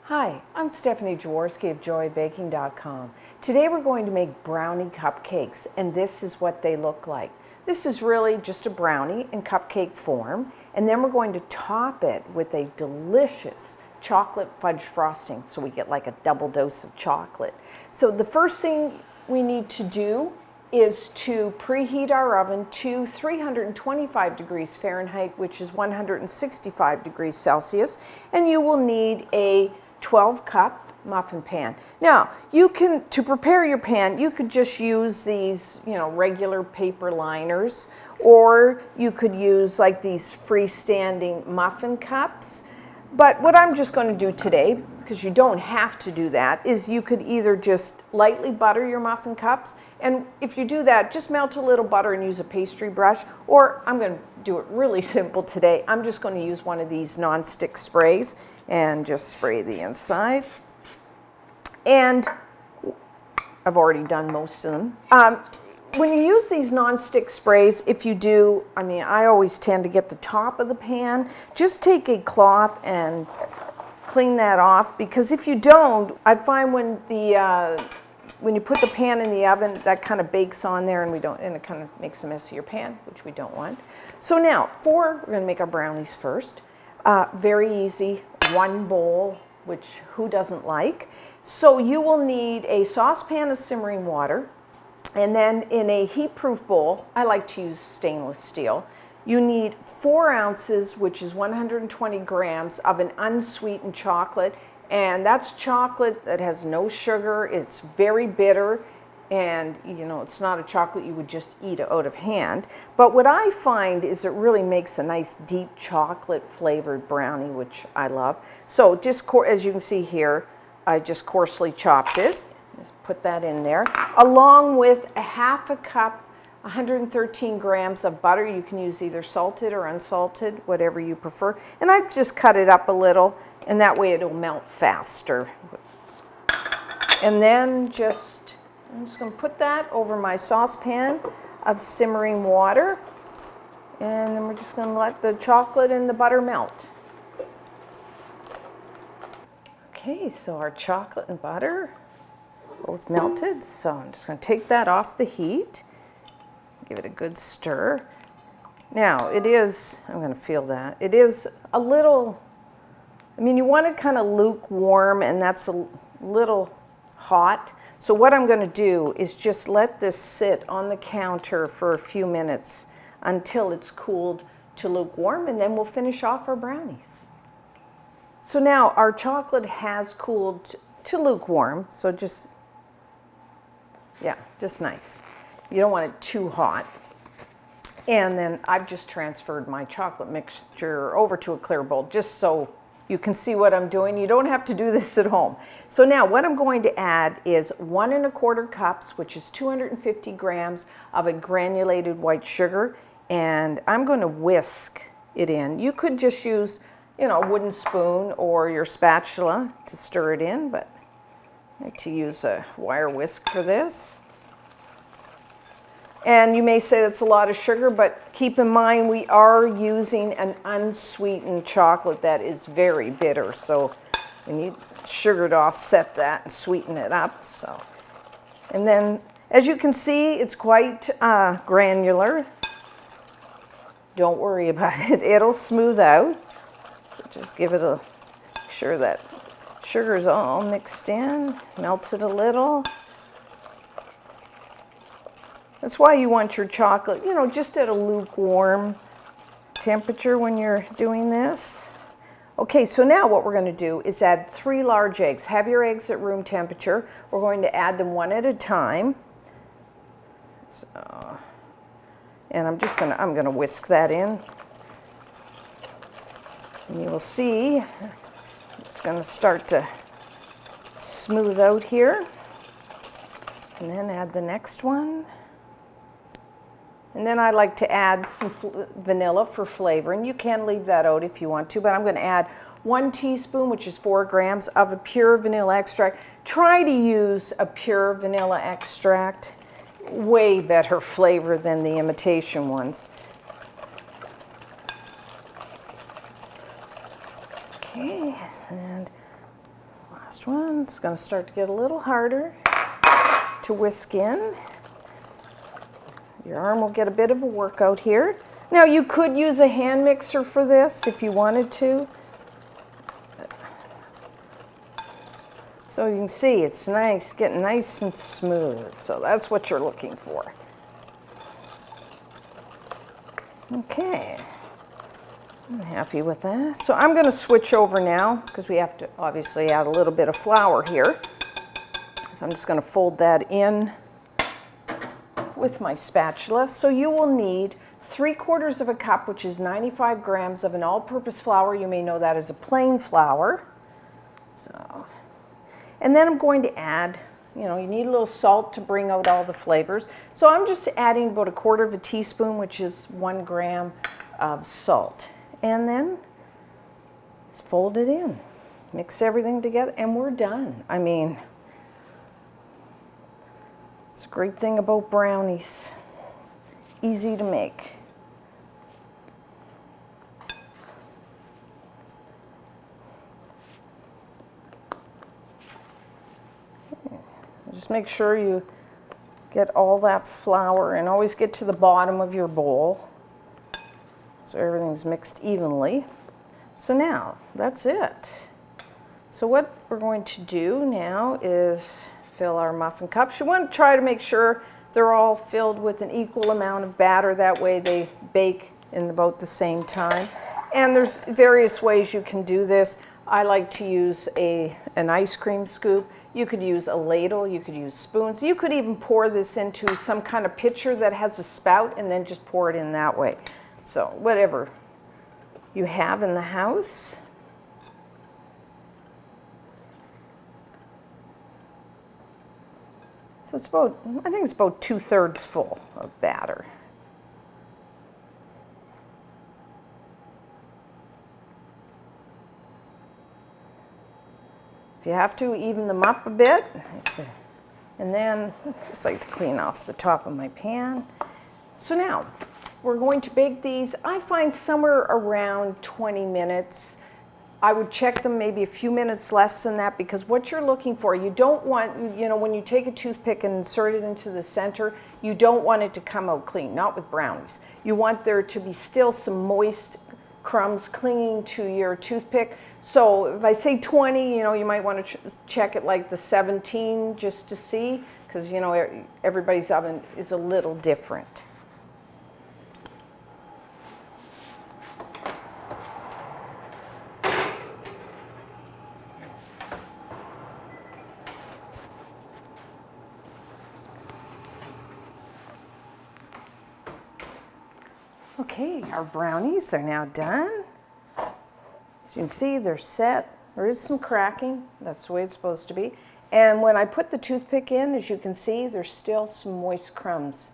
Hi, I'm Stephanie Jaworski of joybaking.com. Today we're going to make brownie cupcakes, and this is what they look like. This is really just a brownie in cupcake form, and then we're going to top it with a delicious chocolate fudge frosting, so we get like a double dose of chocolate. So the first thing we need to do is to preheat our oven to 325 degrees Fahrenheit, which is 165 degrees Celsius, and you will need a 12-cup muffin pan. Now, to prepare your pan, you could just use these, regular paper liners, or you could use like these freestanding muffin cups. But what I'm just going to do today, because you don't have to do that, is you could either just lightly butter your muffin cups, and if you do that, just melt a little butter and use a pastry brush, or I'm going to do it really simple today. I'm just going to use one of these non-stick sprays and just spray the inside. And I've already done most of them. When you use these non-stick sprays, if you do, I always tend to get the top of the pan. Just take a cloth and clean that off, because if you don't, I find when you put the pan in the oven, that kind of bakes on there, and it kind of makes a mess of your pan, which we don't want. So now, we're going to make our brownies first. Very easy, one bowl, which who doesn't like? So you will need a saucepan of simmering water, and then in a heat-proof bowl, I like to use stainless steel, you need 4 ounces, which is 120 grams, of an unsweetened chocolate. And that's chocolate that has no sugar. It's very bitter, and it's not a chocolate you would just eat out of hand. But what I find is it really makes a nice deep chocolate flavored brownie, which I love. So just as you can see here, I just coarsely chopped it. Just put that in there, along with a half a cup, 113 grams of butter. You can use either salted or unsalted, whatever you prefer. And I've just cut it up a little, and that way it'll melt faster. And then I'm just going to put that over my saucepan of simmering water, and then we're just going to let the chocolate and the butter melt. Okay, so our chocolate and butter both melted, so I'm just going to take that off the heat. Give it a good stir. Now, I'm going to feel that. It is a little, you want it kind of lukewarm, and that's a little hot. So what I'm going to do is just let this sit on the counter for a few minutes until it's cooled to lukewarm, and then we'll finish off our brownies. So now our chocolate has cooled to lukewarm, so just nice. You don't want it too hot. And then I've just transferred my chocolate mixture over to a clear bowl, just so you can see what I'm doing. You don't have to do this at home. So now what I'm going to add is 1 1/4 cups, which is 250 grams of a granulated white sugar, and I'm going to whisk it in. You could just use, a wooden spoon or your spatula to stir it in, but I like to use a wire whisk for this. And you may say that's a lot of sugar, but keep in mind we are using an unsweetened chocolate that is very bitter, so we need sugar to offset that and sweeten it up. And then, as you can see, it's quite granular. Don't worry about it; it'll smooth out. So just give it sure that sugar is all mixed in, melted a little. That's why you want your chocolate, just at a lukewarm temperature when you're doing this. Okay, so now what we're going to do is add 3 large eggs. Have your eggs at room temperature. We're going to add them one at a time. And I'm going to whisk that in. And you will see it's going to start to smooth out here. And then add the next one. And then I like to add some vanilla for flavor, and you can leave that out if you want to, but I'm going to add 1 teaspoon, which is 4 grams, of a pure vanilla extract. Try to use a pure vanilla extract. Way better flavor than the imitation ones. Okay, and Last one. It's going to start to get a little harder to whisk in. Your arm will get a bit of a workout here. Now you could use a hand mixer for this if you wanted to. So you can see it's nice, getting nice and smooth. So that's what you're looking for. Okay, I'm happy with that. So I'm going to switch over now because we have to obviously add a little bit of flour here. So I'm just going to fold that in with my spatula. So you will need 3/4 of a cup, which is 95 grams of an all-purpose flour. You may know that as a plain flour. So, and then I'm going to add, you need a little salt to bring out all the flavors. So I'm just adding about 1/4 teaspoon, which is 1 gram of salt. And then just fold it in, mix everything together, and we're done. I mean, it's a great thing about brownies. Easy to make. Just make sure you get all that flour and always get to the bottom of your bowl so everything's mixed evenly. So now, that's it. So what we're going to do now is fill our muffin cups. You want to try to make sure they're all filled with an equal amount of batter. That way they bake in about the same time. And there's various ways you can do this. I like to use an ice cream scoop. You could use a ladle, you could use spoons. You could even pour this into some kind of pitcher that has a spout and then just pour it in that way. So whatever you have in the house. So it's about, I think it's about 2/3 full of batter. If you have to, even them up a bit. And then just like to clean off the top of my pan. So now we're going to bake these. I find somewhere around 20 minutes. I would check them maybe a few minutes less than that, because what you're looking for, you don't want, when you take a toothpick and insert it into the center, you don't want it to come out clean, not with brownies. You want there to be still some moist crumbs clinging to your toothpick. So if I say 20, you might want to check it like the 17 just to see, because everybody's oven is a little different. Okay, our brownies are now done. As you can see, they're set. There is some cracking. That's the way it's supposed to be. And when I put the toothpick in, as you can see, there's still some moist crumbs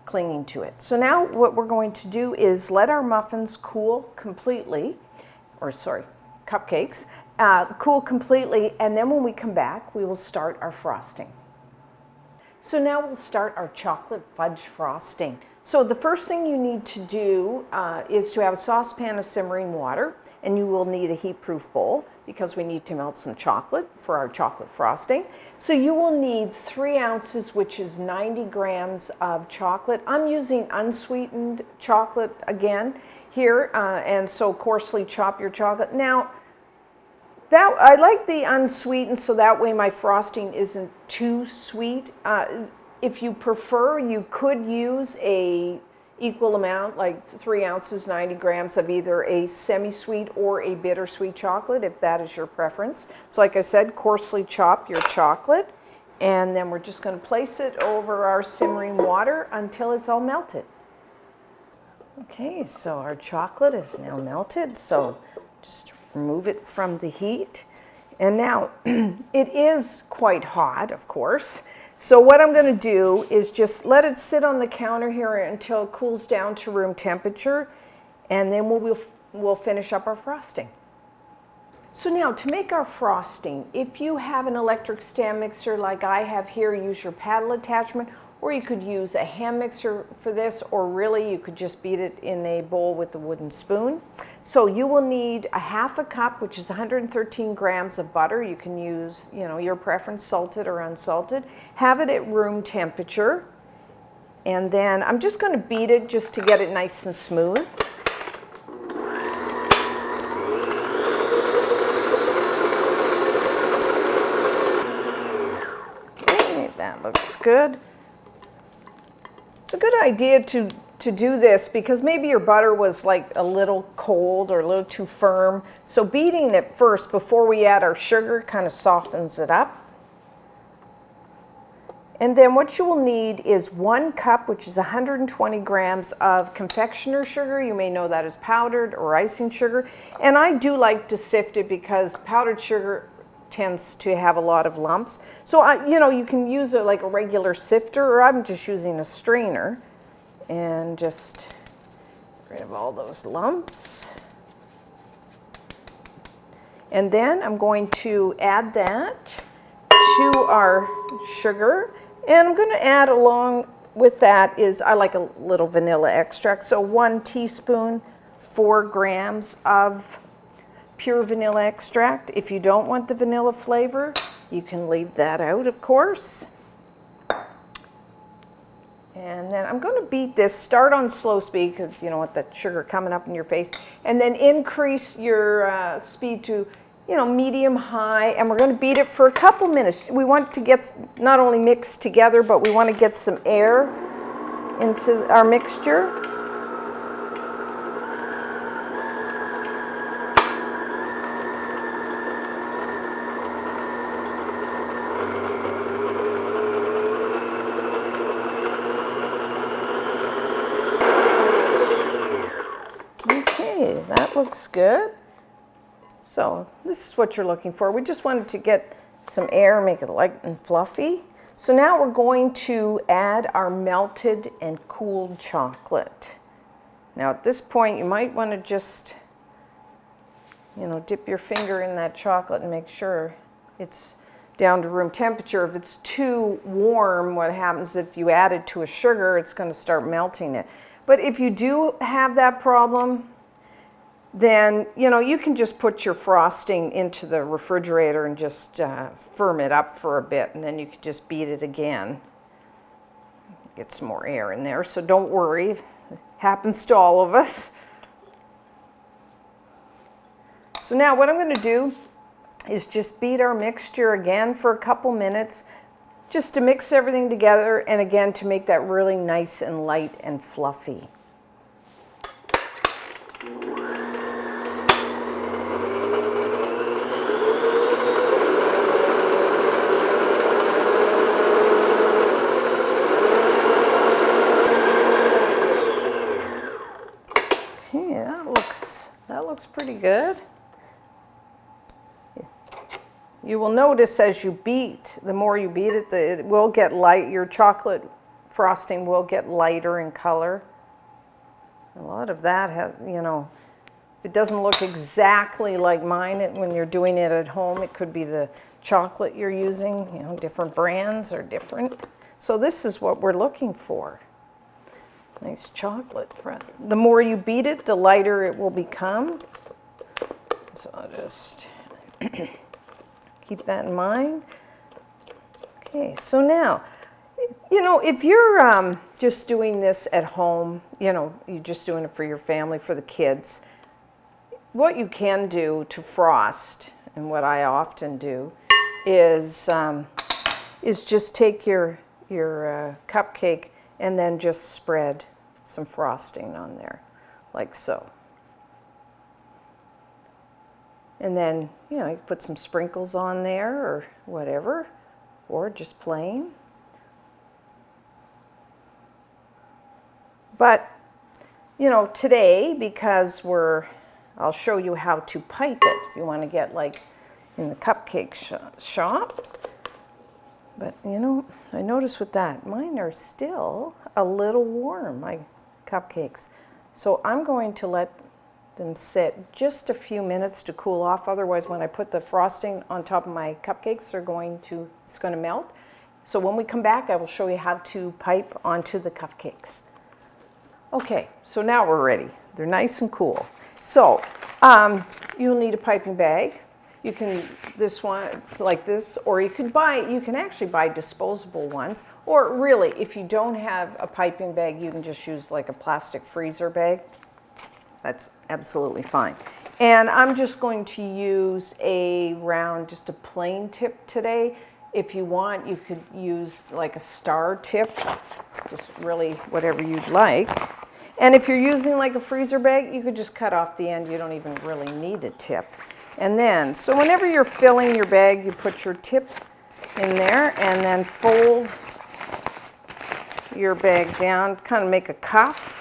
clinging to it. So now what we're going to do is let our muffins cool completely, cupcakes, cool completely, and then when we come back, we will start our frosting. So now we'll start our chocolate fudge frosting. So the first thing you need to do is to have a saucepan of simmering water, and you will need a heat-proof bowl because we need to melt some chocolate for our chocolate frosting. So you will need 3 ounces, which is 90 grams of chocolate. I'm using unsweetened chocolate again here, and so coarsely chop your chocolate. Now, I like the unsweetened so that way my frosting isn't too sweet. If you prefer, you could use a equal amount, like 3 ounces, 90 grams of either a semi-sweet or a bittersweet chocolate, if that is your preference. So like I said, coarsely chop your chocolate, and then we're just going to place it over our simmering water until it's all melted. Okay, so our chocolate is now melted, so just remove it from the heat. And now, it is quite hot, of course. So what I'm going to do is just let it sit on the counter here until it cools down to room temperature, and then we'll finish up our frosting. So now to make our frosting, if you have an electric stand mixer like I have here, use your paddle attachment, or you could use a hand mixer for this, or really you could just beat it in a bowl with a wooden spoon. So you will need a half a cup, which is 113 grams of butter. You can use, your preference, salted or unsalted. Have it at room temperature. And then I'm just going to beat it just to get it nice and smooth. Okay, that looks good. It's a good idea to do this because maybe your butter was like a little cold or a little too firm. So beating it first before we add our sugar kind of softens it up. And then what you will need is 1 cup, which is 120 grams of confectioner sugar. You may know that as powdered or icing sugar. And I do like to sift it because powdered sugar tends to have a lot of lumps. So, you can use it like a regular sifter, or I'm just using a strainer. And just get rid of all those lumps. And then I'm going to add that to our sugar. And I'm going to add along with that is, I like a little vanilla extract. So 1 teaspoon, 4 grams of pure vanilla extract. If you don't want the vanilla flavor, you can leave that out, of course. And then I'm going to beat this. Start on slow speed because you don't want that sugar coming up in your face. And then increase your speed to medium high, and we're going to beat it for a couple minutes. We want to get not only mixed together, but we want to get some air into our mixture. Okay, that looks good. So this is what you're looking for. We just wanted to get some air, make it light and fluffy. So now we're going to add our melted and cooled chocolate. Now at this point you might want to just, dip your finger in that chocolate and make sure it's down to room temperature. If it's too warm, what happens if you add it to a sugar, it's going to start melting it. But if you do have that problem, then, you can just put your frosting into the refrigerator and just firm it up for a bit, and then you can just beat it again. Get some more air in there, so don't worry. It happens to all of us. So now what I'm going to do is just beat our mixture again for a couple minutes, just to mix everything together, and again to make that really nice and light and fluffy. That looks pretty good. You will notice as you beat, the more you beat it, it will get light. Your chocolate frosting will get lighter in color. A lot of that has, if it doesn't look exactly like mine when you're doing it at home, it could be the chocolate you're using. Different brands are different. So this is what we're looking for. Nice chocolate. The more you beat it, the lighter it will become. So I'll just keep that in mind. Okay, so now, if you're just doing this at home, you're just doing it for your family, for the kids, what you can do to frost, and what I often do, is just take your cupcake and then just spread some frosting on there, like so. And then, you can put some sprinkles on there or whatever, or just plain. But, today, because I'll show you how to pipe it if you want to get like in the cupcake shops. But, I notice with that, mine are still a little warm, my cupcakes. So I'm going to let them sit just a few minutes to cool off. Otherwise, when I put the frosting on top of my cupcakes, it's going to melt. So when we come back, I will show you how to pipe onto the cupcakes. Okay, so now we're ready. They're nice and cool. So you'll need a piping bag. You can this one like this, or you can actually buy disposable ones. Or really, if you don't have a piping bag, you can just use like a plastic freezer bag. That's absolutely fine. And I'm just going to use just a plain tip today. If you want, you could use like a star tip, just really whatever you'd like. And if you're using like a freezer bag, you could just cut off the end. You don't even really need a tip. And then, so whenever you're filling your bag, you put your tip in there and then fold your bag down, kind of make a cuff.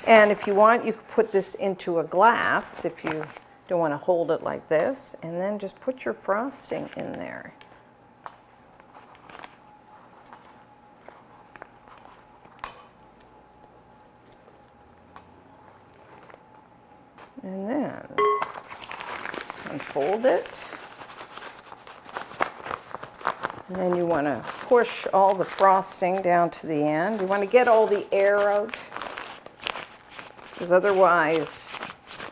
And if you want, you could put this into a glass if you don't want to hold it like this. And then just put your frosting in there. And then unfold it. And then you want to push all the frosting down to the end. You want to get all the air out, because otherwise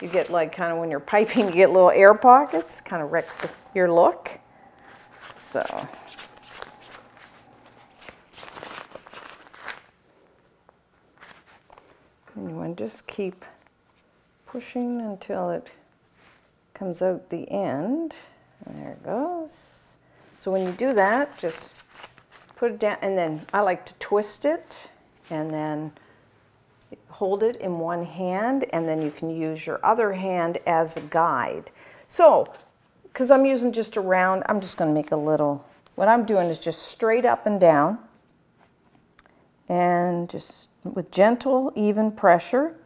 you get like kind of when you're piping, you get little air pockets, kind of wrecks your look. So and you want to just keep pushing until it comes out the end. And there it goes. So when you do that, just put it down, and then I like to twist it and then hold it in one hand, and then you can use your other hand as a guide. So, because I'm using just a round, I'm just going to make a little, what I'm doing is just straight up and down, and just with gentle, even pressure.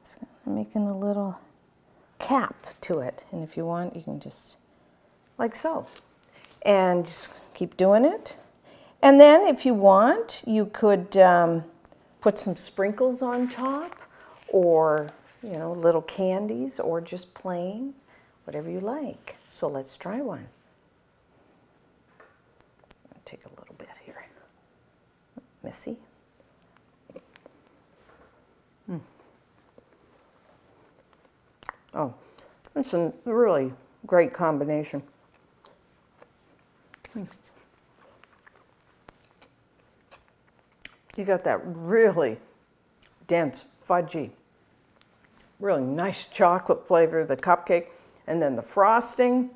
So I'm making a little cap to it, and if you want, you can just, like so, and just keep doing it. And then if you want, you could put some sprinkles on top, or, you know, little candies, or just plain, whatever you like. So let's try one. I'll take a little bit here. Messy. Oh, it's a really great combination. You got that really dense, fudgy, really nice chocolate flavor of the cupcake, and then the frosting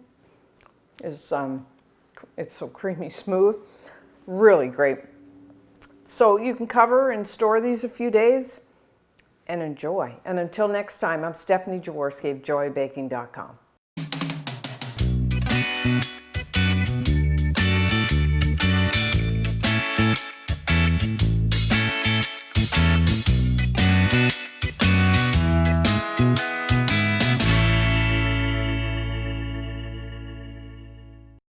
is it's so creamy smooth, really great. So you can cover and store these a few days and enjoy. And until next time, I'm Stephanie Jaworski of joybaking.com.